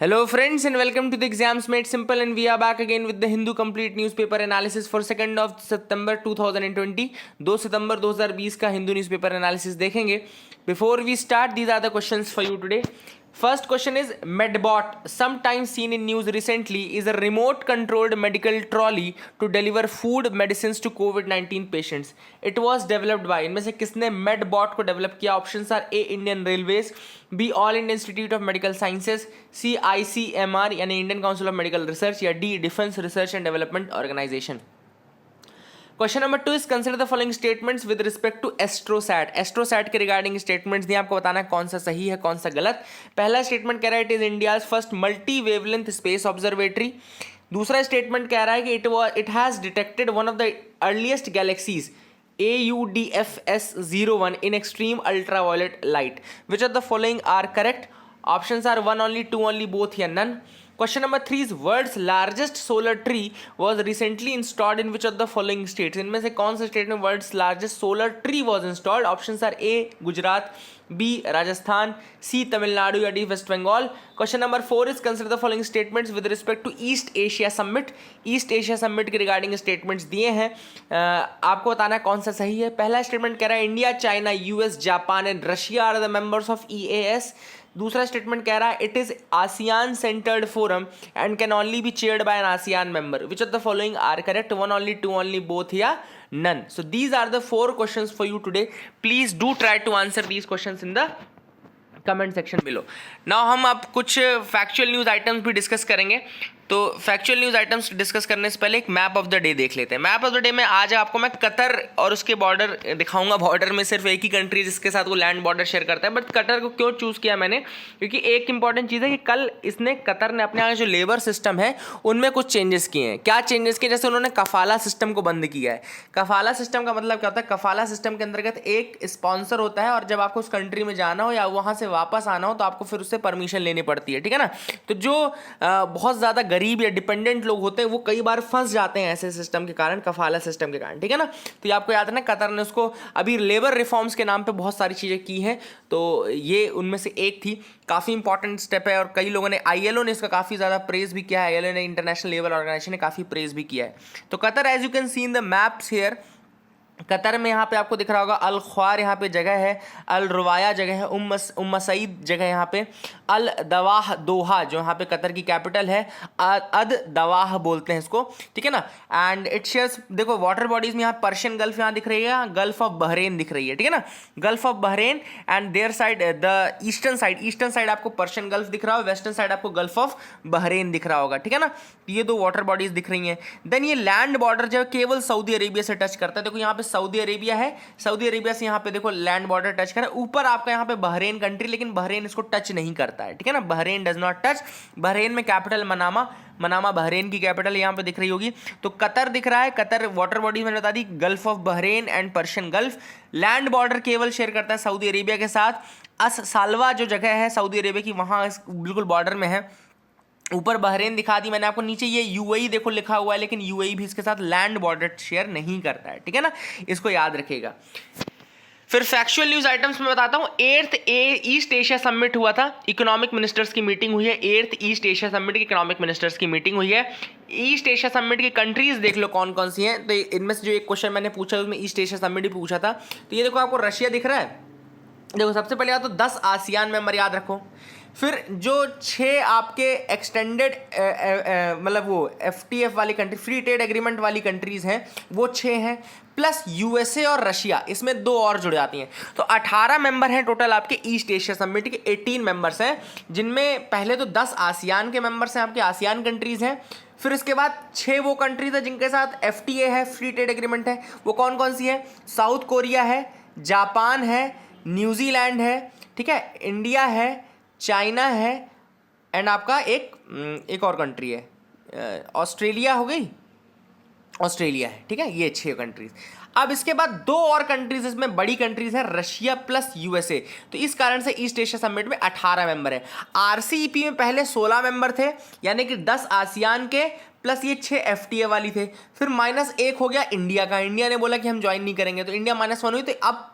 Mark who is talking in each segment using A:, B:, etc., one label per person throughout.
A: Hello friends and welcome to the Exams Made Simple, and we are back again with the Hindu Complete Newspaper Analysis for 2nd of September 2020. 2 सितंबर 2020 का Hindu newspaper analysis देखेंगे. Before we start, these are the questions for you today. First question is Medbot, sometimes seen in news recently, is a remote controlled medical trolley to deliver food medicines to COVID-19 patients. It was developed by, इनमें से किसने Medbot को develop किया? Options are A Indian Railways, B All Indian Institute of Medical Sciences, C ICMR यानी Indian Council of Medical Research, या D Defence Research and Development Organisation. Question number 2 is consider the following statements with respect to Astrosat. Astrosat के regarding statements दिए, आपको बताना है कौन सा सही है कौन सा गलत. पहला स्टेटमेंट कह रहा है it is India's first multi wavelength space observatory. दूसरा स्टेटमेंट कह रहा है कि it has detected one of the earliest galaxies AUDFS01 in extreme ultraviolet light. Which of the following are correct? Options are 1 only, 2 only, both, या none. Question number 3 is world's largest solar tree was recently installed in which of the following states? इनमें से कौन सा state में world's largest solar tree was installed? Options are A Gujarat, B Rajasthan, C Tamil Nadu, या D west Bengal. Question number 4 is consider the following statements with respect to East Asia Summit. East Asia Summit के regarding statements दिए हैं, आपको बताना है कौन सा सही है. पहला स्टेटमेंट कह रहा है India, China, US, Japan and Russia are the members of EAS. दूसरा स्टेटमेंट कह रहा है it is ASEAN centred forum and can only be chaired by an ASEAN member. Which of the following are correct? 1 only, 2 only, both, या none. So these are the 4 questions for you today. Please do try to answer these questions in the comment section below. Now हम अब कुछ factual news items भी discuss करेंगे. तो factual news items discuss करने से पहले एक मैप ऑफ द डे देख लेते हैं. मैप ऑफ द डे में आज आपको मैं कतर और उसके बॉर्डर दिखाऊंगा. बॉर्डर में सिर्फ एक ही कंट्री जिसके साथ वो लैंड बॉर्डर शेयर करता है, बट कतर को क्यों चूज़ किया मैंने? क्योंकि एक इंपॉर्टेंट चीज़ है कि कल कतर ने अपने यहाँ जो लेबर सिस्टम है उनमें कुछ चेंजेस किए हैं. क्या चेंजेस किए? जैसे उन्होंने कफाला सिस्टम को बंद किया है. कफाला सिस्टम का मतलब क्या होता है? कफाला सिस्टम के अंतर्गत एक स्पॉन्सर होता है और जब आपको उस कंट्री में जाना हो या वहाँ से वापस आना हो तो आपको फिर उससे परमिशन लेनी पड़ती है, ठीक है ना. तो जो बहुत ज़्यादा गरीब या डिपेंडेंट लोग होते हैं वो कई बार फंस जाते हैं ऐसे सिस्टम के कारण, कफाला सिस्टम के कारण, ठीक है ना. तो ये आपको याद रखना, कतर ने उसको अभी लेबर रिफॉर्म्स के नाम पे बहुत सारी चीज़ें की हैं, तो ये उनमें से एक थी. काफ़ी इंपॉर्टेंट स्टेप है और कई लोगों ने, ILO ने इसका काफ़ी ज़्यादा प्रेज भी किया है. ILO ने, इंटरनेशनल लेबर ऑर्गेनाइजेशन ने काफ़ी प्रेज भी किया है. तो Qatar, as you can see in the maps here, Qatar में यहाँ पे आपको दिख रहा होगा अल ख्वार यहाँ पे जगह है, अल रुवाया जगह है, उम्मसईद जगह यहाँ पे, अल दवाह दोहा जो यहाँ पे कतर की कैपिटल है, अद दवाह बोलते हैं इसको, ठीक है ना. एंड इट शेयर्स, देखो वाटर बॉडीज में यहाँ पर्शियन गल्फ यहाँ दिख रही है, गल्फ ऑफ बहरेन दिख रही है, ठीक है ना, gulf of Bahrain. And their side the eastern side आपको पर्शियन गल्फ दिख रहा हो, वेस्टर्न साइड आपको गल्फ ऑफ बहरेन दिख रहा होगा, ठीक है ना. ये 2 वाटर बॉडीज दिख रही हैं. देन ये लैंड बॉर्डर जो है केवल सऊदी अरेबिया से टच करता है. देखो यहाँ पे सऊदी अरेबिया है, सऊदी अरेबिया से यहाँ पे देखो लैंड बॉर्डर टच कर रहा है. ऊपर आपका यहाँ पे बहरेन कंट्री, लेकिन बहरेन इसको टच नहीं करता है, ठीक है ना. Bahrain does not touch. Bahrain में कैपिटल मनामा बहरेन की कैपिटल यहाँ पे दिख रही होगी. तो कतर दिख रहा है. कतर वाटर बॉडीज मैंने बता दी, Gulf of Bahrain and Persian Gulf. Land border केवल शेयर करता है सऊदी अरेबिया के साथ. अस सालवा जो जगह है सऊदी अरेबिया की, वहाँ बिल्कुल बॉर्डर में है. ऊपर बहरेन दिखा दी मैंने आपको, नीचे ये UAE देखो लिखा हुआ है, लेकिन UAE भी इसके साथ लैंड बॉर्डर शेयर नहीं करता है, ठीक है ना. इसको याद रखिएगा. फिर फैक्चुअल न्यूज़ आइटम्स में बताता हूँ. 8th ईस्ट एशिया समिट हुआ था, इकोनॉमिक मिनिस्टर्स की मीटिंग हुई है. 8th ईस्ट एशिया समिट की इकोनॉमिक मिनिस्टर्स की मीटिंग हुई है. ईस्ट एशिया समिट की कंट्रीज देख लो कौन कौन सी हैं. तो इनमें से जो एक क्वेश्चन मैंने पूछा उसमें ईस्ट एशिया समिट भी पूछा था. तो ये देखो आपको रशिया दिख रहा है. देखो सबसे पहले बात तो 10 आसियान मेंबर याद रखो. फिर जो 6 आपके एक्सटेंडेड मतलब वो FTF वाली कंट्री, फ्री ट्रेड एग्रीमेंट वाली कंट्रीज हैं, वो 6 हैं, प्लस USA और रशिया, इसमें 2 और जुड़ जाती हैं. तो 18 मेंबर हैं टोटल आपके ईस्ट एशिया समिट के. 18 मेंबर्स हैं, जिनमें पहले तो 10 आसियान के मेंबर्स हैं, आपके आसियान कंट्रीज हैं. फिर इसके बाद 6 वो कंट्रीज है जिनके साथ FTA है, फ्री ट्रेड एग्रीमेंट है. वो कौन कौन सी है? साउथ कोरिया है, जापान है, न्यूजीलैंड है, ठीक है, इंडिया है, चाइना है, एंड आपका एक और कंट्री है, ऑस्ट्रेलिया हो गई, ऑस्ट्रेलिया है, ठीक है. ये 6 कंट्रीज. अब इसके बाद 2 और कंट्रीज इसमें बड़ी कंट्रीज हैं, रशिया प्लस USA. तो इस कारण से ईस्ट एशिया समिट में 18 मेंबर है. RCEP में पहले 16 मेंबर थे, यानी कि 10 आसियान के प्लस ये 6 FTA वाली थे, फिर -1 हो गया इंडिया का, इंडिया ने बोला कि हम ज्वाइन नहीं करेंगे, तो इंडिया -1 हुई, तो अब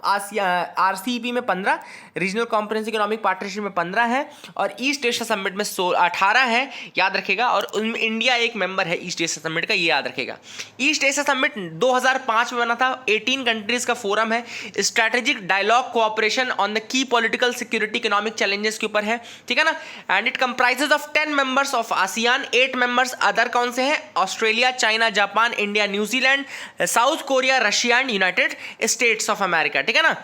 A: RCEP में 15, रीजनल कॉम्प्रिहेंसिव इकोनॉमिक पार्टनरशिप में 15 है, और ईस्ट एशिया समिट में 18 है, याद रखेगा, और उनमें इंडिया एक मेंबर है ईस्ट एशिया समिट का, ये याद रखेगा। ईस्ट एशिया समिट 2005 में बना था, 18 कंट्रीज का फोरम है, strategic dialogue cooperation on the key political security economic challenges के ऊपर है, ठीक है ना, and it comprises of 10 members of ASEAN, 8 members other कौन से हैं, Australia, China, Japan, India, New Zealand, South Korea, Russia and United States of America, ठीक है ना।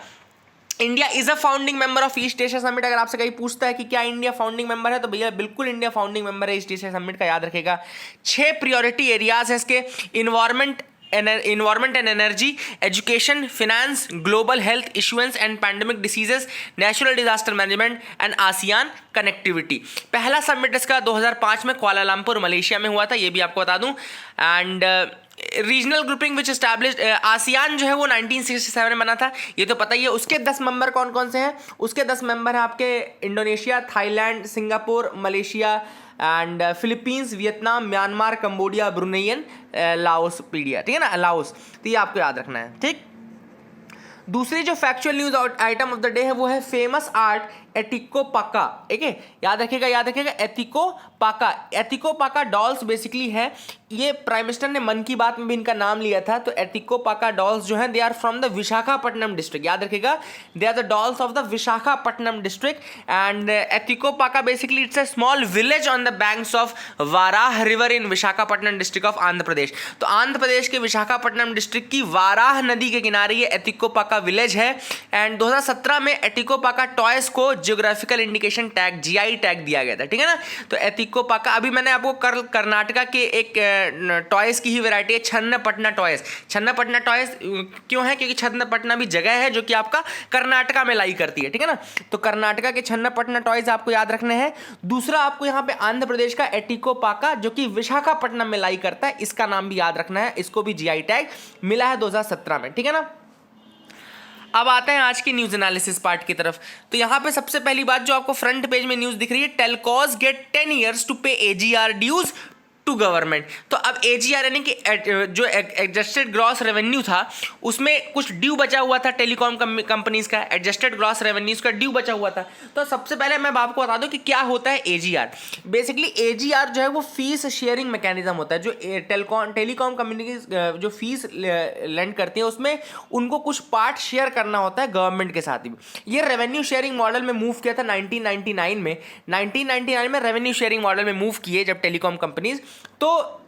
A: India is a founding member of East Asia Summit. अगर आपसे कहीं पूछता है कि क्या इंडिया फाउंडिंग मेंबर है, तो भैया बिल्कुल इंडिया फाउंडिंग मेंबर है ईस्ट एशिया समिट का, याद रखेगा। 6 प्रायोरिटी एरियाज है इसके, environment and energy, education, finance, global health issuance and pandemic diseases, natural disaster management and ASEAN connectivity. पहला समिट इसका 2005 में कुआलालंपुर मलेशिया में हुआ था, ये भी आपको बता दूं। And regional grouping which established, ASEAN जो है वो 1967 में बना था, ये तो पता ही है। उसके 10 मेंबर कौन कौन से हैं, उसके 10 मेंबर हैं आपके Indonesia, Thailand, Singapore, Malaysia and Philippines, Vietnam, Myanmar, Cambodia, Brunei, Laos, पीडिया, ठीक है ना, लाओस, तो ये आपको याद रखना है, ठीक। दूसरी जो factual news item of the day है वो है फेमस आर्ट एटिकोपाका, ठीक है, याद रखिएगा, याद रखिएगा, एतिकोपाका। एतिकोपाका डॉल्स बेसिकली है, ये प्राइम मिनिस्टर ने मन की बात में भी इनका नाम लिया था। तो एतिकोपाका डॉल्स जो है they are from the Visakhapatnam district, याद रखिएगा, they are the dolls of the Visakhapatnam district. And Etikoppaka basically it's a small village on the banks of Varaha river in Visakhapatnam district of Andhra Pradesh. तो आंध्र प्रदेश के विशाखापट्टनम डिस्ट्रिक्ट की वाराह नदी के किनारे ये एतिकोपाका विलेज है। एंड 2017 में एतिकोपाका टॉयज को geographical indication tag, GI tag दिया गया था, ठीक है ना। तो एतिकोपाका, अभी मैंने आपको कर्नाटका के एक टॉयज की ही वैरायटी है, छन्नपटना टॉयज। छन्नपटना टॉयज क्यों है, क्योंकि छन्नपटना भी जगह है जो कि आपका कर्नाटका में लाई करती है, ठीक है ना। तो कर्नाटका के छन्नपटना टॉयज आपको याद रखने हैं। दूसरा आपको यहाँ पे आंध्र प्रदेश का एतिकोपाका जो कि विशाखापट्टनम में लाई करता है, इसका नाम भी याद रखना है, इसको भी GI टैग मिला है 2017 में, ठीक है ना। अब आते हैं आज की न्यूज एनालिसिस पार्ट की तरफ। तो यहां पे सबसे पहली बात जो आपको फ्रंट पेज में न्यूज दिख रही है, टेलकॉज गेट 10 years टू पे AGR ड्यूज टू गवर्नमेंट। तो अब AGR यानी कि जो एडजस्टेड ग्रॉस रेवेन्यू था उसमें कुछ ड्यू बचा हुआ था टेलीकॉम कंपनीज का, एडजस्टेड ग्रॉस रेवेन्यूज का ड्यू बचा हुआ था। तो सबसे पहले मैं आपको बता दूं कि क्या होता है AGR। बेसिकली AGR जो है वो फीस शेयरिंग मैकेनिज्म होता है। जो टेलीकॉम कंपनीज जो फीस लेंड करती है उसमें उनको कुछ पार्ट शेयर करना होता है गवर्नमेंट के साथ ही। ये रेवेन्यू शेयरिंग मॉडल में मूव किया था 1999 में। 1999 में रेवेन्यू शेयरिंग मॉडल में मूव किए जब टेलीकॉम कंपनीज, तो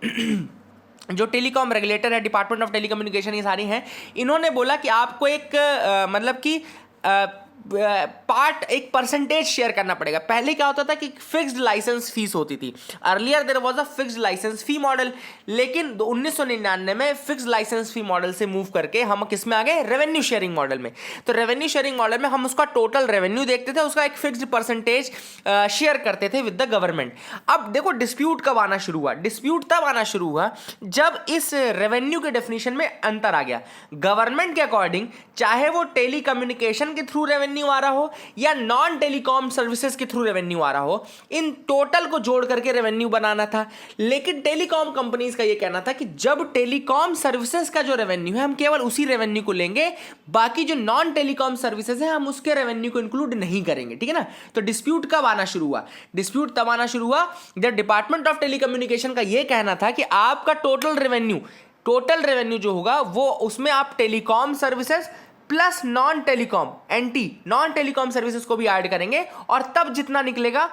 A: जो टेलीकॉम रेगुलेटर है, डिपार्टमेंट ऑफ टेलीकम्युनिकेशन, ये सारी हैं, इन्होंने बोला कि आपको एक मतलब कि पार्ट, एक परसेंटेज शेयर करना पड़ेगा। पहले क्या होता था कि फिक्स्ड लाइसेंस फीस होती थी, earlier there was a fixed licence fee model, लेकिन 1999 में फिक्स्ड लाइसेंस फी मॉडल से मूव करके हम किस में आ गए, रेवेन्यू शेयरिंग मॉडल में। तो रेवेन्यू शेयरिंग मॉडल में हम उसका टोटल रेवेन्यू देखते थे, उसका एक फिक्स्ड परसेंटेज शेयर करते थे विद द गवर्नमेंट। अब देखो डिस्प्यूट कब आना शुरू हुआ, डिस्प्यूट तब आना शुरू हुआ जब इस रेवेन्यू के डेफिनेशन में अंतर आ गया। गवर्नमेंट के अकॉर्डिंग चाहे वो टेलीकम्युनिकेशन के थ्रू रेवेन्यू आ रहा हो या नॉन टेलीकॉम सर्विसेज के थ्रू रेवेन्यू आ रहा हो, इन टोटल को जोड़ करके रेवेन्यू बनाना था। लेकिन टेलीकॉम कंपनीज का यह कहना था कि जब टेलीकॉम सर्विसेज का जो रेवेन्यू है हम केवल उसी रेवेन्यू को लेंगे, बाकी जो नॉन टेलीकॉम सर्विसेज है हम उसके रेवेन्यू को इंक्लूड नहीं करेंगे, ठीक है ना। तो डिस्प्यूट कब आना शुरू हुआ, डिस्प्यूट तब आना शुरू हुआ जब डिपार्टमेंट ऑफ टेलीकम्युनिकेशन का यह कहना था कि आपका टोटल रेवेन्यू जो होगा वो उसमें आप telecom services plus non telecom services को भी ऐड करेंगे और तब जितना निकलेगा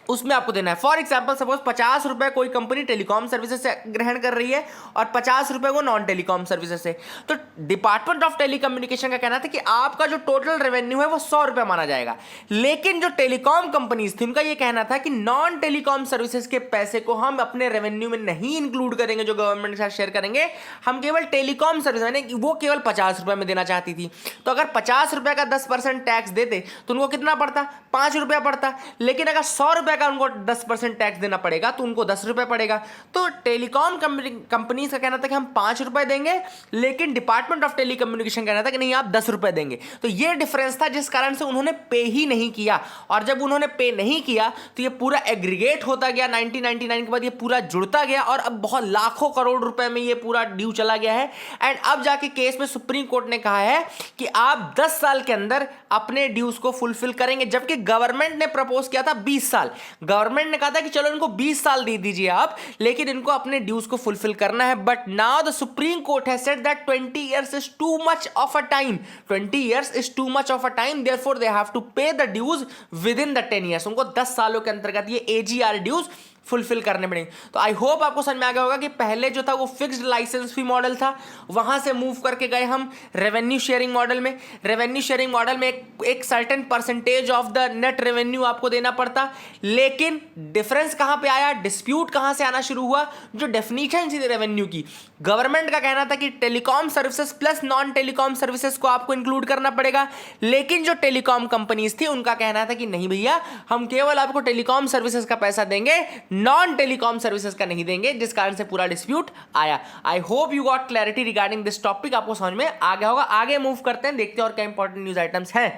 A: उसमें आपको देना है। फॉर एग्जाम्पल सपोज 50 रुपए कोई कंपनी टेलीकॉम सर्विसेज से ग्रहण कर रही है और 50 रुपए वो नॉन टेलीकॉम सर्विसेज से, तो डिपार्टमेंट ऑफ टेलीकम्युनिकेशन का कहना था कि आपका जो टोटल रेवेन्यू है वो 100 रुपए माना जाएगा। लेकिन जो टेलीकॉम कंपनीज थी उनका ये कहना था कि नॉन टेलीकॉम सर्विसेज के पैसे को हम अपने रेवेन्यू में नहीं इंक्लूड करेंगे, जो गवर्नमेंट के साथ शेयर करेंगे, हम केवल टेलीकॉम सर्विस, यानी वो केवल 50 रुपए में देना चाहती थी। तो अगर 50 रुपए का 10% टैक्स देते तो उनको कितना पड़ता, 5 रुपया पड़ता। लेकिन अगर 100 रुपए जगह उनको 10% टैक्स देना पड़ेगा तो उनको 10 रुपए पड़ेगा। तो टेलीकॉम कंपनी का कहना था कि हम 5 रुपए देंगे, लेकिन डिपार्टमेंट ऑफ टेलीकम्युनिकेशन कहना था कि नहीं, आप 10 रुपए देंगे। तो ये डिफरेंस था जिस कारण से उन्होंने पे ही नहीं किया, और जब उन्होंने पे नहीं किया तो ये पूरा एग्रीगेट होता गया 1999 के बाद, ये पूरा जुड़ता गया और अब बहुत लाखों करोड़ रुपए में ये पूरा ड्यू चला गया है। एंड अब जाके केस में सुप्रीम कोर्ट ने कहा है कि आप 10 साल के अंदर अपने ड्यूज को फुलफिल करेंगे, जबकि गवर्नमेंट ने प्रपोज किया था 20 साल। गवर्नमेंट ने कहा था कि चलो इनको 20 साल दे दीजिए आप, लेकिन इनको अपने ड्यूज को फुलफिल करना है। But now the supreme court has said that 20 years is too much of a time, 20 years is too much of a time, therefore they have to pay the dues within the 10 years। उनको 10 सालों के अंतर्गत ये AGR dues fulfil करने पड़ेंगे। तो I hope आपको समझ में आ गया होगा कि पहले जो था वो फिक्स्ड लाइसेंस फी मॉडल था, वहां से मूव करके गए हम रेवेन्यू शेयरिंग मॉडल में। रेवेन्यू शेयरिंग मॉडल में एक certain percentage of the net revenue आपको देना पड़ता, लेकिन डिफरेंस कहां पे आया, डिस्प्यूट कहां से आना शुरू हुआ, जो डेफिनेशन थी रेवेन्यू की। गवर्नमेंट का कहना था कि telecom services plus non telecom services को आपको इंक्लूड करना पड़ेगा, लेकिन जो टेलीकॉम कंपनीज थी उनका कहना था कि नहीं भैया, हम केवल आपको टेलीकॉम सर्विसेज का पैसा देंगे, नॉन टेलीकॉम सर्विसेज का नहीं देंगे, जिस कारण से पूरा डिस्प्यूट आया। आई hope you got clarity regarding this topic, आपको समझ में आ गया होगा। आगे मूव करते हैं, देखते हैं और क्या इंपॉर्टेंट न्यूज आइटम्स हैं।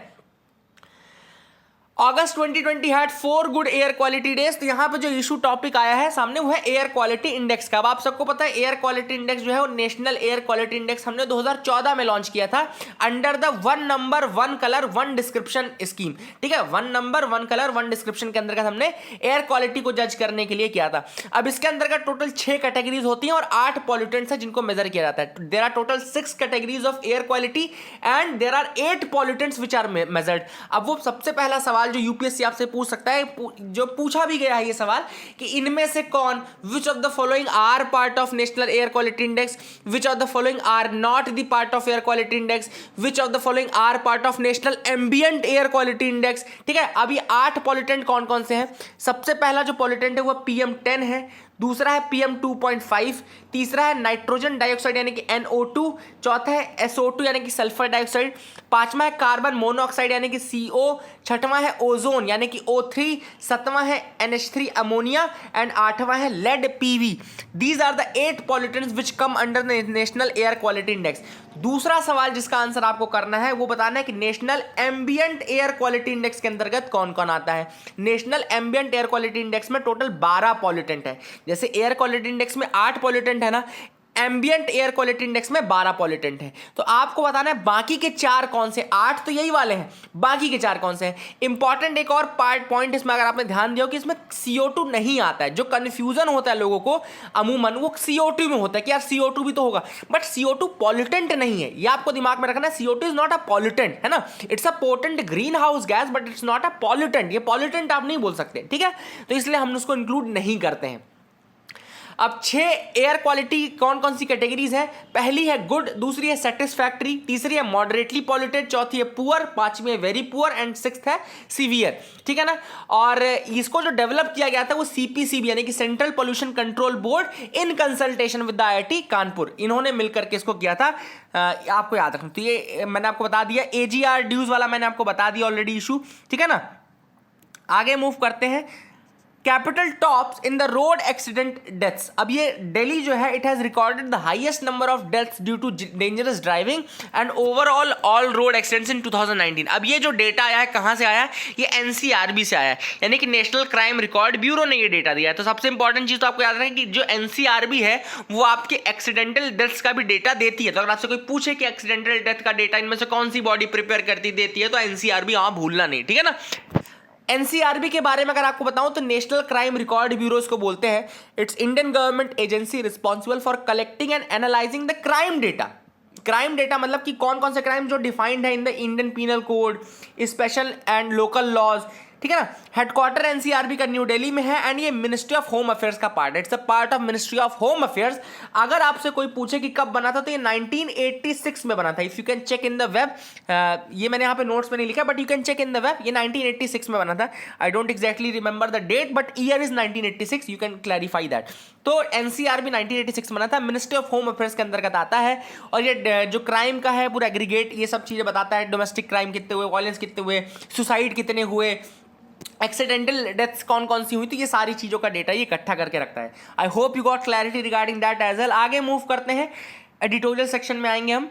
A: अगस्त 2020 had 4 good air quality days. तो यहाँ पे जो इशू टॉपिक आया है सामने वो है एयर क्वालिटी इंडेक्स का। अब आप सबको पता है एयर क्वालिटी इंडेक्स जो है वो नेशनल एयर क्वालिटी इंडेक्स हमने 2014 में लॉन्च किया था under the 1 number 1 colour 1 description scheme. ठीक है, 1 नंबर 1 कलर 1 डिस्क्रिप्शन के अंतर्गत हमने एयर क्वालिटी को जज करने के लिए किया था। अब इसके अंतर्गत टोटल 6 कैटेगरीज होती हैं और 8 पॉल्यूटेंट्स हैं जिनको मेजर किया जाता है। There are total 6 categories of air quality and there are 8 pollutants which are measured. अब वो सबसे पहला सवाल जो यूपीएससी आपसे पूछ सकता है, जो पूछा भी गया है ये सवाल, कि इनमें से कौन, which of the following are part of national air quality index, which of the following are not the part of air quality index, which of the following are part of national ambient air quality index. ठीक है, अभी 8 pollutant कौन कौन से हैं। सबसे पहला जो पॉल्यूटेंट है वो PM10 है, दूसरा है PM2.5, तीसरा है नाइट्रोजन डाइऑक्साइड यानी कि NO2, चौथा है SO2 यानी कि सल्फर डाइऑक्साइड, पांचवा है कार्बन मोनोऑक्साइड यानी कि CO, छठवां है ओजोन यानी कि O3, सातवां है NH3 अमोनिया एंड आठवां है lead PV। These are the 8 pollutants which come under the national air quality index. दूसरा सवाल जिसका आंसर आपको करना है वो बताना है कि national ambient air quality index के अंतर्गत कौन कौन आता है। National ambient air quality index में टोटल 12 पॉल्यूटेंट है। जैसे एयर क्वालिटी इंडेक्स में 8 पॉल्यूटेंट है ना, एम्बिएंट एयर क्वालिटी इंडेक्स में 12 पॉल्यूटेंट है। तो आपको बताना है बाकी के 4 कौन से, 8 तो यही वाले हैं, बाकी के 4 कौन से हैं। इंपॉर्टेंट एक और पॉइंट इसमें अगर आपने ध्यान दिया हो कि इसमें CO2 नहीं आता है। जो कंफ्यूजन होता है लोगों को अमूमन वो CO2 में होता है कि यार CO2 भी तो होगा, बट CO2 पॉल्यूटेंट नहीं है, ये आपको दिमाग में रखना है। CO2 is not a pollutant, है ना, it's a potent green house gas but it's not a pollutant. ये पॉल्यूटेंट आप नहीं बोल सकते, ठीक है, तो इसलिए हम उसको इंक्लूड नहीं करते हैं। अब 6 एयर क्वालिटी कौन कौन सी कैटेगरीज है। पहली है गुड, दूसरी है सेटिस्फैक्टरी, तीसरी है मॉडरेटली पॉल्यूटेड, चौथी है पुअर, पांचवी है वेरी पुअर एंड 6th है सीवियर। ठीक है ना, और इसको जो डेवलप किया गया था वो CPCB यानी कि central pollution control board in consultation with the IIT Kanpur, इन्होंने मिलकर के इसको किया था। आपको याद रखना, तो ये मैंने आपको बता दिया। AGR ड्यूज वाला मैंने आपको बता दिया ऑलरेडी इशू, ठीक है ना। आगे मूव करते हैं। Capital tops in the road accident deaths. अब ये दिल्ली जो है it has recorded the highest number of deaths due to dangerous driving and overall all road accidents in 2019। अब ये जो डेटा आया है कहाँ से आया है, ये NCRB से आया है, यानी कि नेशनल क्राइम रिकॉर्ड ब्यूरो ने ये डेटा दिया है। तो सबसे इंपॉर्टेंट चीज तो आपको याद रखें कि जो NCRB है वो आपके एक्सीडेंटल डेथ्स का भी डेटा देती है। तो अगर आपसे कोई पूछे कि एक्सीडेंटल डेथ का डेटा इनमें से कौन सी बॉडी प्रिपेयर करती देती है, तो NCRB वहां भूलना नहीं, ठीक है ना। NCRB के बारे में अगर आपको बताऊं तो नेशनल क्राइम रिकॉर्ड ब्यूरो इसको बोलते हैं। It's Indian government agency responsible for collecting and analysing the crime data. Crime data मतलब कि कौन कौन से क्राइम जो डिफाइंड है in the Indian penal code, special and local laws, ठीक है ना। हेडक्वार्टर NCRB का न्यू दिल्ली में है एंड ये मिनिस्ट्री ऑफ होम अफेयर्स का पार्ट है। It's a part of ministry of home affairs. अगर आपसे कोई पूछे कि कब बना था तो ये 1986 में बना था। If you can check in the web, ये मैंने यहाँ पे नोट्स में नहीं लिखा but you can check in the web, ये 1986 में बना था। I don't exactly remember the date but year is 1986, you can clarify that. तो NCRB 1986 बना था, मिनिस्ट्री ऑफ होम अफेयर्स के अंतर्गत आता है और ये जो क्राइम का है पूरा एग्रीगेट ये सब चीज़ें बताता है। डोमेस्टिक क्राइम कितने हुए, वायलेंस कितने हुए, सुसाइड कितने हुए, एक्सीडेंटल डेथ्स कौन कौन सी हुई, तो ये सारी चीज़ों का डेटा ये इकट्ठा करके रखता है। I hope you got clarity regarding that as well. आगे मूव करते हैं, एडिटोरियल सेक्शन में आएंगे हम।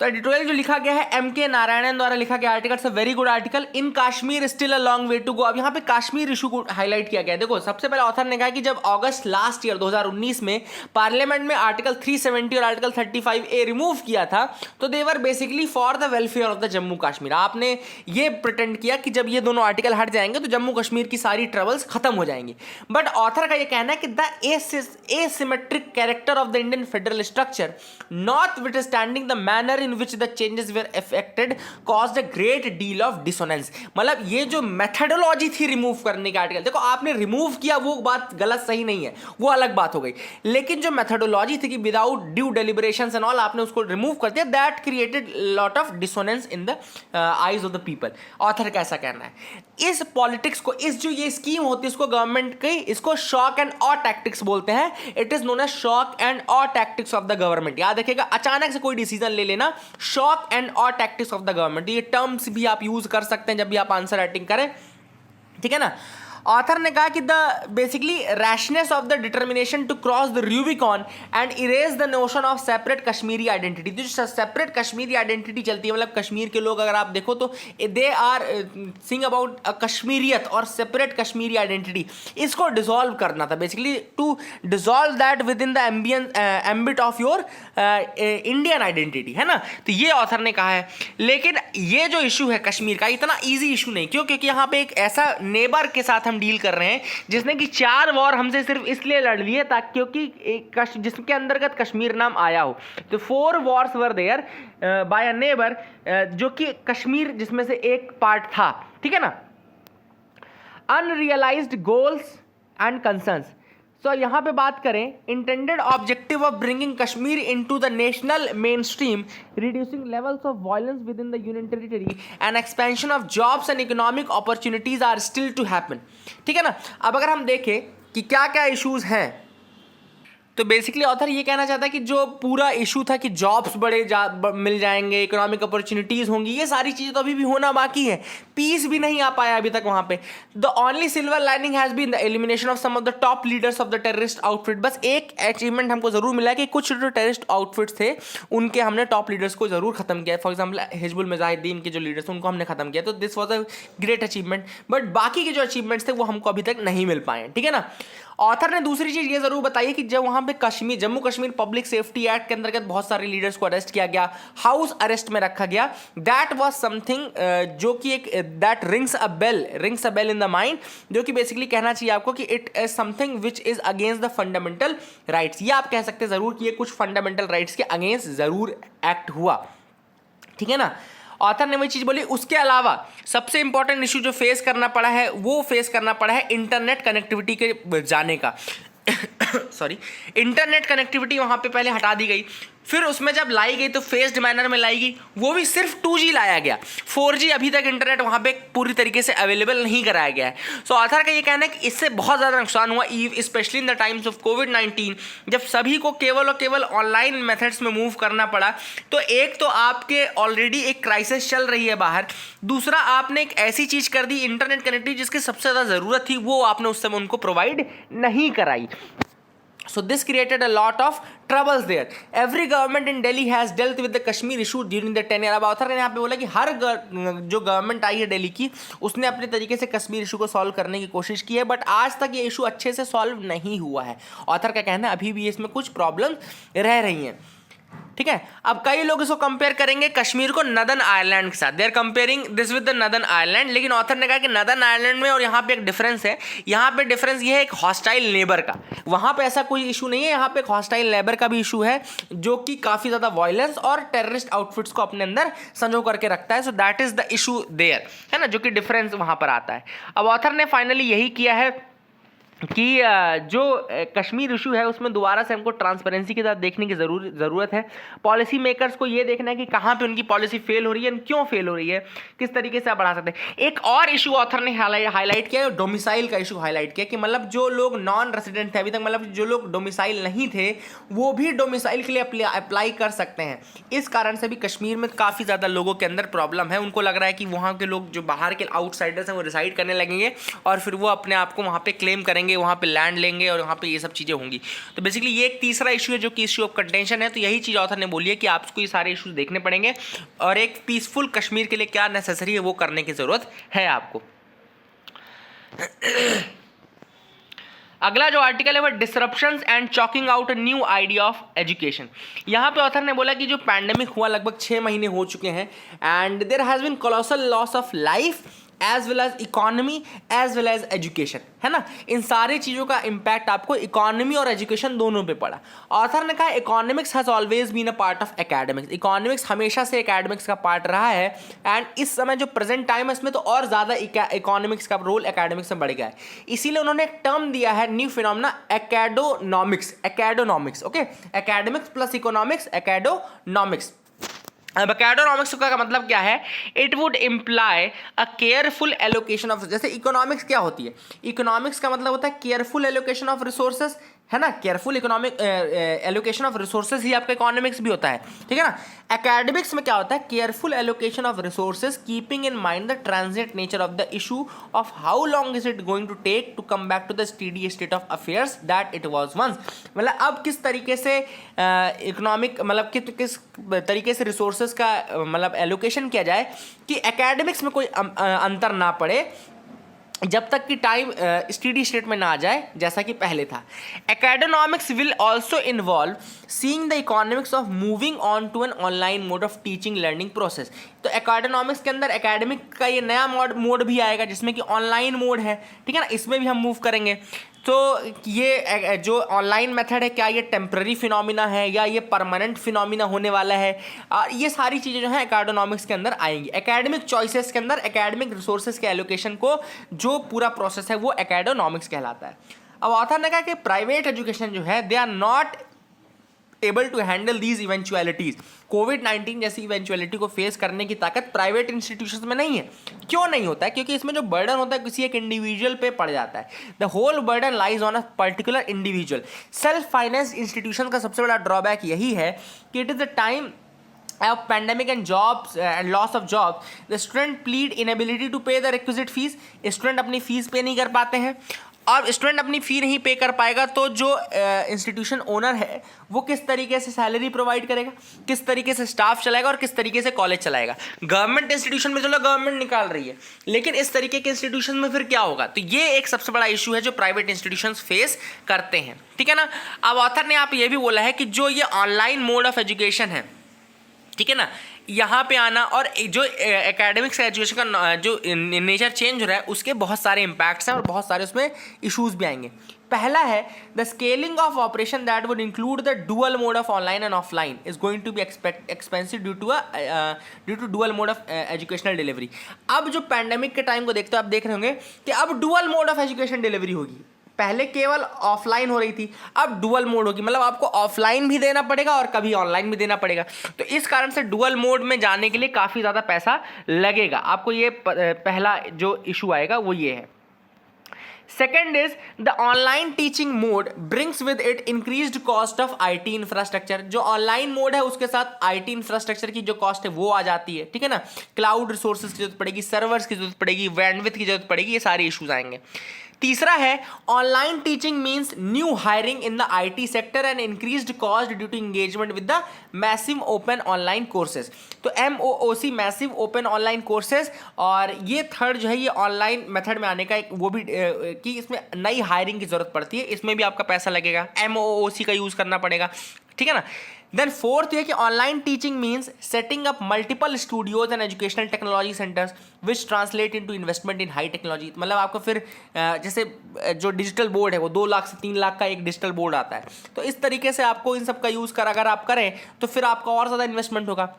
A: तो एडिटोरियल जो लिखा गया है M.K. नारायणन द्वारा लिखा गया आर्टिकल, से very good article. In Kashmir still a long way to go. अब यहाँ पे कश्मीर इशू को हाईलाइट किया गया है। देखो सबसे पहले ऑथर ने कहा कि जब अगस्त लास्ट ईयर 2019 में पार्लियामेंट में आर्टिकल 370 और आर्टिकल 35A रिमूव किया था, तो they were basically for the welfare of the Jammu Kashmir. आपने ये प्रिटेंड किया कि जब ये दोनों आर्टिकल हट जाएंगे तो जम्मू कश्मीर की सारी ट्रबल्स खत्म हो जाएंगी। बट ऑथर का ये कहना है कि the asymmetric character of the Indian federal structure, notwithstanding the manner in which the changes were affected caused a great deal of dissonance। मतलब ये जो मेथडोलॉजी थी रिमूव करने के आर्टिकल, देखो आपने रिमूव किया वो बात गलत सही नहीं है, वो अलग बात हो गई, लेकिन जो मेथडोलॉजी थी कि without due deliberations and all आपने उसको रिमूव कर दिया, that created lot of dissonance in the eyes of the people. Author का ऐसा कहना है। इस पॉलिटिक्स को, इस जो ये स्कीम होती है इसको गवर्नमेंट की, इसको शॉक एंड ऑ टैक्टिक्स बोलते हैं। It is known as shock and awe tactics of the government. याद रखिएगा, अचानक से कोई डिसीजन ले लेना, shock and awe tactics of the government, ये टर्म्स भी आप यूज कर सकते हैं जब भी आप आंसर राइटिंग करें, ठीक है ना। ऑथर ने कहा कि the basically rashness of the determination to cross the Rubicon and erase the notion of separate Kashmiri identity. जो सेपरेट कश्मीरी आइडेंटिटी चलती है, मतलब कश्मीर के लोग अगर आप देखो तो they are Singh about Kashmiriyat और सेपरेट कश्मीरी आइडेंटिटी, इसको डिसॉल्व करना था basically, to dissolve that within the ambit of your Indian identity, है ना। तो ये ऑथर ने कहा है। लेकिन ये जो इशू है कश्मीर का, इतना ईजी इशू नहीं, क्यों? क्योंकि यहाँ पे एक ऐसा नेबर के साथ डील कर रहे हैं जिसने कि 4 वॉर हमसे सिर्फ इसलिए लड़ लिए ताकि, क्योंकि एक जिसके अंतर्गत कश्मीर नाम आया हो। तो 4 wars were there by a neighbour, जो कि कश्मीर जिसमें से एक पार्ट था, ठीक है ना। Unrealised goals and concerns. तो यहाँ पे बात करें, intended objective of bringing Kashmir into the national mainstream, reducing levels of violence within the union territory and expansion of jobs and economic opportunities are still to happen, ठीक है ना। अब अगर हम देखें कि क्या क्या इश्यूज हैं, तो बेसिकली ऑथर ये कहना चाहता है कि जो पूरा इशू था कि जॉब्स मिल जाएंगे, इकोनॉमिक अपॉर्चुनिटीज़ होंगी, ये सारी चीज़ें तो अभी भी होना बाकी है, पीस भी नहीं आ पाया अभी तक वहाँ पे। The only silver lining has been the elimination of some of the top leaders of the terrorist outfit. बस एक अचीवमेंट हमको ज़रूर मिला है कि कुछ जो टेररिस्ट आउटफिट्स थे उनके हमने टॉप लीडर्स को ज़रूर खत्म किया। फॉर एग्जाम्पल हिजबुल मुजाहिदीन के जो लीडर्स थे उनको हमने खत्म किया, तो this was a great achievement. But बाकी के जो अचीवमेंट्स थे वो हमको अभी तक नहीं मिल पाए, ठीक है ना। ऑथर ने दूसरी चीज़ ये ज़रूर बताई कि जब वहाँ पे Jammu Kashmir public safety act के अंतर्गत बहुत सारे लीडर्स को अरेस्ट किया गया, हाउस अरेस्ट में रखा गया, दैट वाज समथिंग जो कि एक that rings a bell in the mind, जो कि बेसिकली कहना चाहिए आपको कि it is something which is against the fundamental rights. ये आप कह सकते हैं ज़रूर कि ये कुछ फंडामेंटल राइट्स के अगेंस्ट ज़रूर एक्ट हुआ, ठीक है ना। ऑथर ने वही चीज़ बोली। उसके अलावा सबसे इंपॉर्टेंट इशू जो फेस करना पड़ा है वो फेस करना पड़ा है इंटरनेट कनेक्टिविटी के जाने का। सॉरी, इंटरनेट कनेक्टिविटी वहाँ पे पहले हटा दी गई, फिर उसमें जब लाई गई तो फेस्ड मैनर में लाई गई, वो भी सिर्फ 2G लाया गया, 4G अभी तक इंटरनेट वहाँ पे पूरी तरीके से अवेलेबल नहीं कराया गया है। सो ऑथर का ये कहना है कि इससे बहुत ज़्यादा नुकसान हुआ, specially in the times of कोविड-19, जब सभी को केवल और केवल ऑनलाइन मेथड्स में मूव करना पड़ा। तो एक तो आपके ऑलरेडी एक क्राइसिस चल रही है बाहर, दूसरा आपने एक ऐसी चीज़ कर दी इंटरनेट कनेक्टिविटी जिसकी सबसे ज़्यादा ज़रूरत थी, वो आपने उस समय उनको प्रोवाइड नहीं कराई। So this created a lot of troubles there. Every government in Delhi has dealt with the Kashmir issue during the tenure। अब ऑथर ने यहाँ पे बोला कि हर जो गवर्नमेंट आई है दिल्ली की, उसने अपने तरीके से कश्मीर इशू को सॉल्व करने की कोशिश की है, बट आज तक ये इशू अच्छे से सॉल्व नहीं हुआ है। ऑथर का कहना है अभी भी इसमें कुछ प्रॉब्लम रह रही हैं, ठीक है। अब कई लोग इसको कंपेयर करेंगे कश्मीर को नदर्न आयरलैंड के साथ, they are comparing this with the Northern Ireland, लेकिन ऑथर ने कहा कि नदर्न आयरलैंड में और यहाँ पे एक डिफरेंस है। यहाँ पे डिफरेंस ये है एक हॉस्टाइल नेबर का, वहाँ पे ऐसा कोई इशू नहीं है, यहाँ पे एक हॉस्टाइल नेबर का भी इशू है जो कि काफ़ी ज़्यादा वायलेंस और टेररिस्ट आउटफिट्स को अपने अंदर संजो करके रखता है। So that is the issue there, है ना, जो कि डिफरेंस वहाँ पर आता है। अब ऑथर ने फाइनली यही किया है कि जो कश्मीर इशू है उसमें दोबारा से हमको ट्रांसपेरेंसी के साथ देखने की ज़रूरत है। पॉलिसी मेकर्स को ये देखना है कि कहाँ पे उनकी पॉलिसी फेल हो रही है, क्यों फेल हो रही है, किस तरीके से आप बढ़ा सकते हैं। एक और इशू ऑथर ने हाईलाइट किया, डोमिसाइल का इशू हाईलाइट किया कि मतलब जो लोग नॉन रेसिडेंट थे अभी तक, मतलब जो लोग डोमिसाइल नहीं थे वो भी डोमिसाइल के लिए अप्लाई कर सकते हैं। इस कारण से भी कश्मीर में काफ़ी ज़्यादा लोगों के अंदर प्रॉब्लम है। उनको लग रहा है कि वहाँ के लोग जो बाहर के आउटसाइडर्स हैं वो रिसाइड करने लगेंगे और फिर वो अपने आप को वहाँ पे क्लेम करेंगे, वहाँ पे लैंड लेंगे और वहाँ पे ये सब चीज़ें होंगी। तो बेसिकली ये एक तीसरा इशू है जो कि इशू ऑफ कंटेंशन है। तो यही चीज़ ऑथर ने बोली है कि आपको ये सारे इशूज देखने पड़ेंगे और एक पीसफुल कश्मीर के लिए क्या नेसेसरी है वो करने की ज़रूरत है आपको। अगला जो आर्टिकल है वो disruptions and choking out a new idea of education. यहाँ पे ऑथर ने बोला कि जो पैंडेमिक हुआ लगभग 6 महीने हो चुके हैं and there has been colossal loss of life as well as economy as well as education, है ना। इन सारी चीज़ों का इम्पैक्ट आपको इकोनॉमी और एजुकेशन दोनों पे पड़ा। ऑथर ने कहा economics has always been a part of academics, economics हमेशा से एकेडमिक्स का पार्ट रहा है एंड इस समय जो प्रेजेंट टाइम है इसमें तो और ज़्यादा इकोनॉमिक्स का रोल एकेडमिक्स में बढ़ गया है। इसीलिए उन्होंने एक टर्म दिया है new phenomena acadonomics, okay, academics plus economics, acadonomics. अब एकेडोनॉमिक्स का मतलब क्या है, it would imply a careful allocation of, जैसे इकोनॉमिक्स क्या होती है, इकोनॉमिक्स का मतलब होता है केयरफुल एलोकेशन ऑफ रिसोर्सेज, है ना, careful economic allocation of resources ही आपका इकोनॉमिक्स भी होता है, ठीक है ना। एकेडमिक्स में क्या होता है, careful allocation of resources keeping in mind the transit nature of the issue of how long is it going to take to come back to the steady state of affairs that it was once. मतलब अब किस तरीके से economic मतलब किस तरीके से resources का मतलब एलोकेशन किया जाए कि एकेडमिक्स में कोई अंतर ना पड़े जब तक कि टाइम स्टेडी स्टेट में ना आ जाए जैसा कि पहले था। Acadonomics will also involve seeing the economics of moving on to an online mode of teaching learning process. तो एकेडोनॉमिक्स के अंदर एकेडमिक का ये नया मोड भी आएगा जिसमें कि ऑनलाइन मोड है, ठीक है ना, इसमें भी हम मूव करेंगे। तो ये जो ऑनलाइन मेथड है क्या ये टेम्पररी फिनोमिना है या ये परमानेंट फिनोमिना होने वाला है, ये सारी चीज़ें जो है एकेडोनॉमिक्स के अंदर आएंगी। एकेडमिक चॉइसेस के अंदर एकेडमिक रिसोर्सेज के एलोकेशन को जो पूरा प्रोसेस है वो एकेडोनॉमिक्स कहलाता है। अब ऑथर ने कहा कि प्राइवेट एजुकेशन जो है they are not able to handle these eventualities, कोविड-19 जैसी इवेंचुअलिटी को फेस करने की ताकत प्राइवेट इंस्टीट्यूशंस में नहीं है। क्यों नहीं होता है, क्योंकि इसमें जो बर्डन होता है किसी एक इंडिविजुअल पे पड़ जाता है। The whole burden lies on a particular individual. Self finance institution का सबसे बड़ा ड्रॉबैक यही है कि it is the time of pandemic and jobs and loss of jobs, the student plead inability to pay the requisite fees। Student अपनी fees पे नहीं कर पाते हैं। अब स्टूडेंट अपनी फ़ी नहीं पे कर पाएगा तो जो इंस्टीट्यूशन ओनर है वो किस तरीके से सैलरी प्रोवाइड करेगा, किस तरीके से स्टाफ चलाएगा और किस तरीके से कॉलेज चलाएगा। गवर्नमेंट इंस्टीट्यूशन में चलो गवर्नमेंट निकाल रही है, लेकिन इस तरीके के इंस्टीट्यूशन में फिर क्या होगा। तो ये एक सबसे बड़ा इशू है जो प्राइवेट इंस्टीट्यूशन फेस करते हैं, ठीक है ना। अब ऑथर ने यहाँ पे ये भी बोला है कि जो ये ऑनलाइन मोड ऑफ एजुकेशन है, ठीक है ना, यहाँ पे आना और जो एकेडमिक्स एजुकेशन का जो नेचर चेंज हो रहा है उसके बहुत सारे इम्पैक्ट्स हैं और बहुत सारे उसमें इश्यूज भी आएंगे। पहला है the scaling of operation that would include the dual mode of online and offline is going to be expensive due to dual mode of educational delivery. अब जो पैंडेमिक के टाइम को देखते हो आप देख रहे होंगे कि अब dual mode of education delivery होगी। पहले केवल ऑफलाइन हो रही थी, अब डुअल मोड होगी, मतलब आपको ऑफलाइन भी देना पड़ेगा और कभी ऑनलाइन भी देना पड़ेगा। तो इस कारण से डुअल मोड में जाने के लिए काफ़ी ज़्यादा पैसा लगेगा आपको। ये पहला जो इशू आएगा वो ये है। Second is the online teaching mode brings with it increased cost of IT infrastructure। जो ऑनलाइन मोड है उसके साथ IT इंफ्रास्ट्रक्चर की जो कॉस्ट है वो आ जाती है, ठीक है ना। क्लाउड रिसोर्सेज की जरूरत पड़ेगी, सर्वर्स की जरूरत पड़ेगी, बैंडविड्थ की जरूरत पड़ेगी, ये सारे इश्यूज आएंगे। तीसरा है online teaching means new hiring in the IT sector and increased cost due to engagement with the massive open online courses. तो MOOC massive open online courses, और ये थर्ड जो है ये ऑनलाइन मेथड में आने का एक वो भी कि इसमें नई हायरिंग की जरूरत पड़ती है, इसमें भी आपका पैसा लगेगा, MOOC का यूज़ करना पड़ेगा, ठीक है ना। देन फोर्थ ये कि online teaching means setting up multiple studios and educational technology centres which translate into investment in high technology. मतलब आपको फिर जैसे जो डिजिटल बोर्ड है वो 2 लाख से 3 लाख का एक डिजिटल बोर्ड आता है, तो इस तरीके से आपको इन सब का यूज़ अगर आप करें तो फिर आपका और ज़्यादा इन्वेस्टमेंट होगा।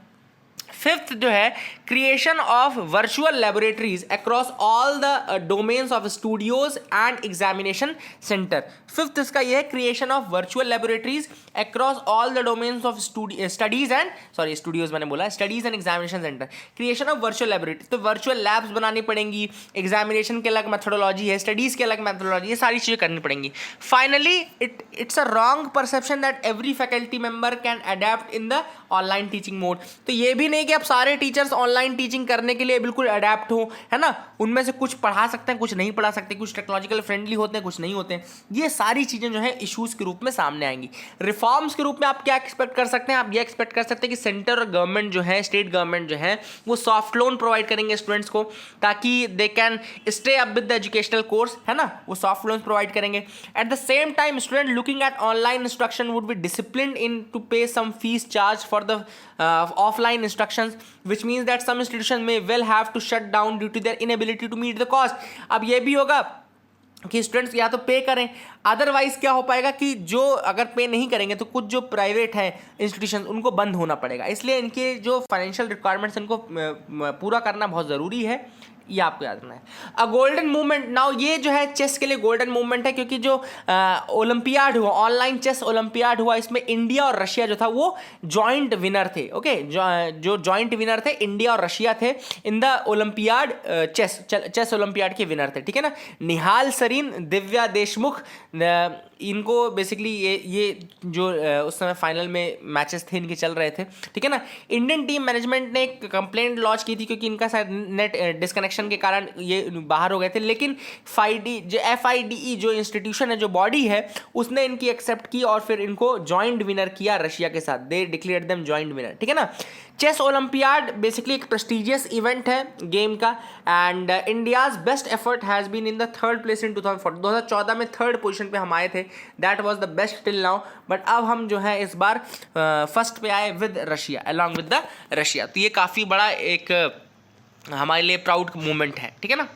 A: फिफ्थ जो है creation of virtual laboratories across all the domains of studios and examination centre. Fifth इसका ये है creation of virtual laboratories across all the domains of studies and studios मैंने बोला, studies and examination centre. Creation of virtual laboratory, तो virtual labs बनानी पड़ेंगी, examination के अलग मेथोडोलॉजी है, स्टडीज के अलग मेथोडोलॉजी, ये सारी चीज़ें करनी पड़ेंगी। Finally it's a wrong perception that every faculty member can adapt in the online teaching mode. तो ये भी नहीं कि अब सारे टीचर्स ऑनलाइन टीचिंग करने के लिए बिल्कुल अडेप्ट हो, है ना। उनमें से कुछ पढ़ा सकते हैं, कुछ नहीं पढ़ा सकते, कुछ टेक्नोलॉजिकल फ्रेंडली होते हैं, कुछ नहीं होते हैं। ये सारी चीज़ें जो है इश्यूज के रूप में सामने आएंगी। रिफॉर्म्स के रूप में आप क्या एक्सपेक्ट कर सकते हैं? आप ये एक्सपेक्ट कर सकते हैं कि सेंटर और गवर्नमेंट जो है, स्टेट गवर्नमेंट जो है, वो सॉफ्ट लोन प्रोवाइड करेंगे स्टूडेंट्स को, ताकि they can stay up with the educational course, है ना, वो सॉफ्ट लोन प्रोवाइड करेंगे। At the same time student looking at online instruction would be disciplined in to pay some fees charge for the offline instructions, which means that some institutions may well have to shut down due to their inability to meet the cost। अब ये भी होगा कि students या तो पे करें, otherwise क्या हो पाएगा कि जो अगर पे नहीं करेंगे तो कुछ जो प्राइवेट है इंस्टीट्यूशन उनको बंद होना पड़ेगा। इसलिए इनके जो फाइनेंशियल रिक्वायरमेंट्स इनको पूरा करना बहुत ज़रूरी है, ये आपको याद रखना है। अ गोल्डन मूवमेंट, नाउ ये जो है चेस के लिए गोल्डन मूवमेंट है, क्योंकि जो ओलंपियाड हुआ, ऑनलाइन चेस ओलंपियाड हुआ, इसमें इंडिया और रशिया जो था वो जॉइंट विनर थे। ओके, जो जॉइंट विनर थे इंडिया और रशिया थे in the olympiad chess olympiad के विनर थे, ठीक है ना। निहाल सरीन, दिव्या देशमुख, इनको बेसिकली ये जो उस समय फाइनल में मैचेस थे इनके चल रहे थे, ठीक है ना। इंडियन टीम मैनेजमेंट ने एक कंप्लेंट लॉन्च की थी क्योंकि इनका शायद नेट डिस्कनेक्शन के कारण ये बाहर हो गए थे, लेकिन FIDE जो इंस्टीट्यूशन है, जो बॉडी है, उसने इनकी एक्सेप्ट की और फिर इनको जॉइंट विनर किया रशिया के साथ। They declared them joint winner, ठीक है ना। चेस ओलंपियाड बेसिकली एक प्रेस्टिजियस इवेंट है गेम का, and India's best effort has been in the third place in 2014। 2014 में थर्ड पोजीशन पे हम आए थे, that was the best till now, but अब हम जो है इस बार फर्स्ट पे आए with Russia, along with the Russia. तो ये काफ़ी बड़ा एक हमारे लिए प्राउड मूवमेंट है, ठीक है ना।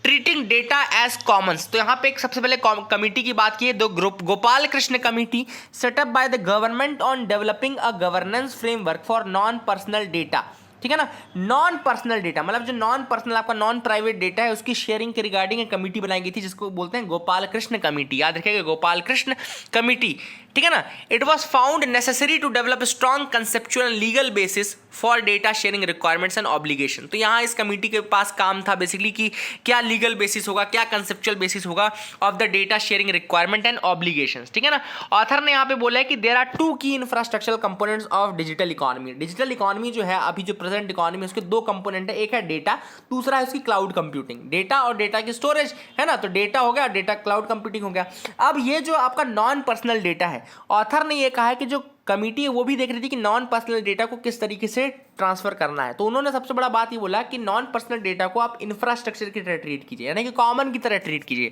A: ट्रीटिंग डेटा एज कॉमन्स, तो यहाँ पे एक सबसे पहले कमिटी की बात की है, Gopal Krishna committee setup by the government on developing a governance framework for non personal data, ठीक है ना। नॉन पर्सनल डेटा मतलब जो नॉन पर्सनल आपका नॉन प्राइवेट डेटा है उसकी शेयरिंग के रिगार्डिंग एक कमेटी बनाई गई थी जिसको बोलते हैं गोपाल कृष्ण कमेटी। याद रखिएगा, गोपाल कृष्ण कमेटी, ठीक है ना। It was found necessary to develop strong conceptual legal basis for data sharing requirements and obligation. तो यहाँ इस कमेटी के पास काम था बेसिकली कि क्या लीगल बेसिस होगा, क्या कंसेप्चुअल बेसिस होगा of the data sharing requirement and obligation, ठीक है ना। ऑथर ने यहाँ पे बोला है कि देयर आर 2 की infrastructural components of digital economy. Digital economy जो है अभी जो प्रेजेंट इकोनॉमी, उसके 2 कंपोनेंट है, एक है डेटा, दूसरा है उसकी क्लाउड कंप्यूटिंग। डेटा और डेटा की स्टोरेज, है ना, तो डेटा हो गया, डेटा क्लाउड कंप्यूटिंग हो गया। अब ये जो आपका नॉन पर्सनल डेटा है, ऑथर ने ये कहा है कि जो कमिटी है वो भी देख रही थी कि नॉन पर्सनल डेटा को किस तरीके से ट्रांसफर करना है। तो उन्होंने सबसे बड़ा बात ये बोला कि नॉन पर्सनल डेटा को आप इंफ्रास्ट्रक्चर की तरह ट्रीट कीजिए, यानी कि कॉमन की तरह ट्रीट कीजिए,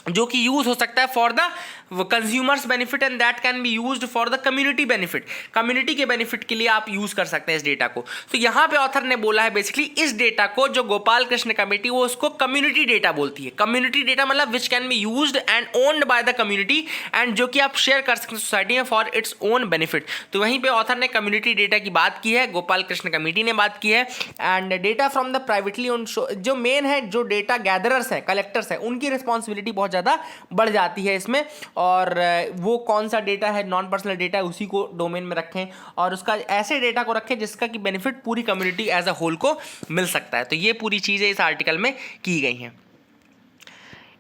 A: जो कि यूज हो सकता है for the consumers benefit and that can be used for the community benefit. Community के बेनिफिट के लिए आप यूज कर सकते हैं इस डेटा को। तो यहाँ पे ऑथर ने बोला है बेसिकली इस डेटा को, जो गोपाल कृष्ण कमेटी वो उसको कम्युनिटी डेटा बोलती है। कम्युनिटी डेटा मतलब which can be used and owned by the community, and जो कि आप शेयर कर सकते हैं सोसाइटी में फॉर इट्स ओन बेनिफिट। तो वहीं पे ऑथर ने कम्युनिटी डेटा की बात की है, गोपाल कृष्ण कमेटी ने बात की है। And data from the privately owned, जो मेन है, जो डेटा गैदरर्स है, कलेक्टर्स है, उनकी रिस्पॉन्सिबिलिटी बहुत ज़्यादा बढ़ जाती है इसमें, और वो कौन सा डेटा है, नॉन पर्सनल डेटा है, उसी को डोमेन में रखें और उसका ऐसे डेटा को रखें जिसका कि बेनिफिट पूरी कम्युनिटी एज अ होल को मिल सकता है। तो ये पूरी चीज़ें इस आर्टिकल में की गई हैं।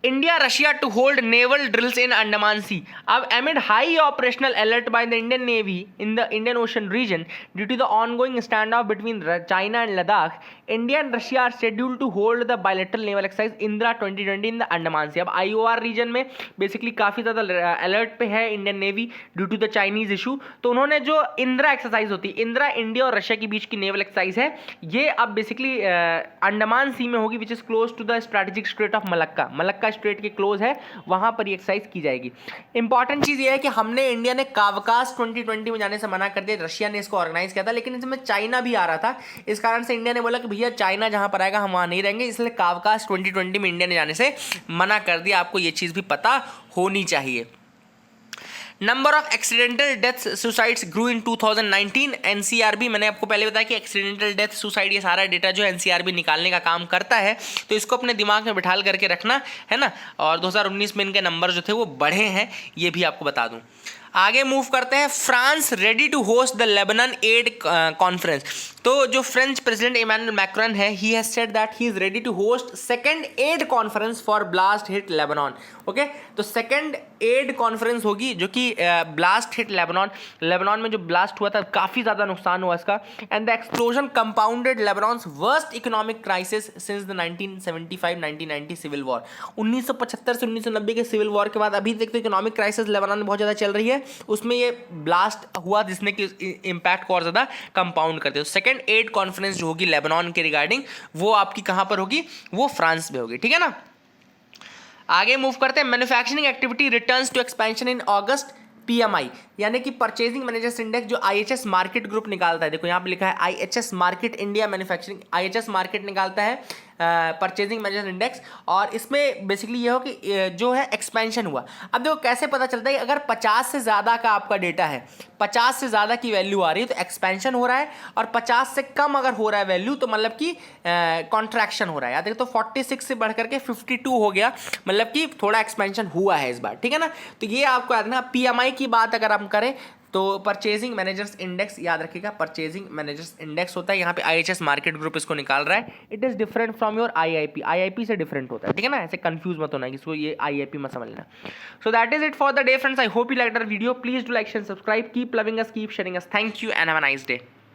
A: India Russia to hold naval drills in Andaman Sea. अब amid high operational alert by the Indian Navy in the Indian Ocean region due to the ongoing standoff between China and Ladakh, India and Russia are scheduled to hold the bilateral naval exercise Indra 2020 in the Andaman Sea. अब IOR region में basically काफ़ी ज़्यादा alert पे है Indian navy due to the Chinese issue. तो उन्होंने जो Indira exercise होती है, इंदिरा इंडिया और रशिया के बीच की नेवल एक्सरसाइज है, ये अब बेसिकली अंडमान सी में होगी, which is close to the strategic strait of Malacca strait के क्लोज है, वहां पर ये एक्सरसाइज की जाएगी। इंपॉर्टेंट चीज ये है कि हमने, इंडिया ने कावकास 2020 में जाने से मना कर दिया, रशिया ने इसको ऑर्गेनाइज किया था, लेकिन इसमें चाइना भी आ रहा था। इस कारण से इंडिया ने बोला कि भैया चाइना जहां पर आएगा हम वहां नहीं रहेंगे, इसलिए कावकास 2020 में इंडिया ने जाने से मना कर दिया। आपको ये चीज भी पता होनी चाहिए। Number of accidental deaths suicides grew in 2019। NCRB, मैंने आपको पहले बताया कि एक्सीडेंटल डेथ सुसाइड ये सारा डेटा जो एनसीआरबी निकालने का काम करता है, तो इसको अपने दिमाग में बिठाल करके रखना है ना। और 2019 में इनके नंबर जो थे वो बढ़े हैं, ये भी आपको बता दूं। आगे मूव करते हैं। France ready to host the Lebanon aid conference. तो जो फ्रेंच प्रेसिडेंट इमैनुअल मैक्रॉन है, he has said that he is ready to host second aid conference for blast hit Lebanon. Okay, तो सेकंड एड कॉन्फ्रेंस होगी जो कि blast hit Lebanon. Lebanon में जो blast हुआ था काफ़ी ज़्यादा नुकसान हुआ इसका। And the explosion compounded Lebanon's worst economic crisis since the 1975-1990 civil war. 1975 से 1990 के सिविल वॉर के बाद अभी तक तो इकोनॉमिक क्राइसिस लेबनान में बहुत ज़्यादा चल रही है, उसमें ये ब्लास्ट हुआ जिसने कि इम्पैक्ट को और ज़्यादा कंपाउंड करते हैं। सेकंड एड कॉन्फ्रेंस जो होगी लेबनान के रिगार्डिंग, वो आपकी कहाँ पर होगी? वो फ्रांस में होगी, ठीक है ना। आगे मूव करते हैं। Manufacturing activity returns to expansion in August. PMI यानी कि परचेजिंग मैनेजर्स इंडेक्स जो IHS मार्केट ग्रुप निकालता है, देखो यहाँ पे लिखा है IHS market India manufacturing, IHS market निकालता है परचेजिंग मैनेजर इंडेक्स, और इसमें बेसिकली ये हो कि जो है एक्सपेंशन हुआ। अब देखो कैसे पता चलता है, अगर 50 से ज़्यादा का आपका डेटा है, 50 से ज़्यादा की वैल्यू आ रही है तो एक्सपेंशन हो रहा है, और 50 से कम अगर हो रहा है वैल्यू तो मतलब कि कॉन्ट्रैक्शन हो रहा है। याद देखो तो 46 से बढ़ करके 52 हो गया, मतलब कि थोड़ा एक्सपेंशन हुआ है इस बार, ठीक है ना। तो ये आपको याद रखना। PMI की बात अगर हम करें तो परचेजिंग मैनेजर्स इंडेक्स याद रखिएगा, परचेजिंग मैनेजर्स इंडेक्स होता है, यहाँ पे IHS मार्केट ग्रुप इसको निकाल रहा है। It is different from your IIP से डिफरेंट होता है, ठीक है ना। ऐसे कंफ्यूज मत होना कि इसको ये IIP मत समझना। So that is it for the day friends. I hope you like that video. Please do like share subscribe. Keep loving us, keep sharing us. Thank you and have a nice day.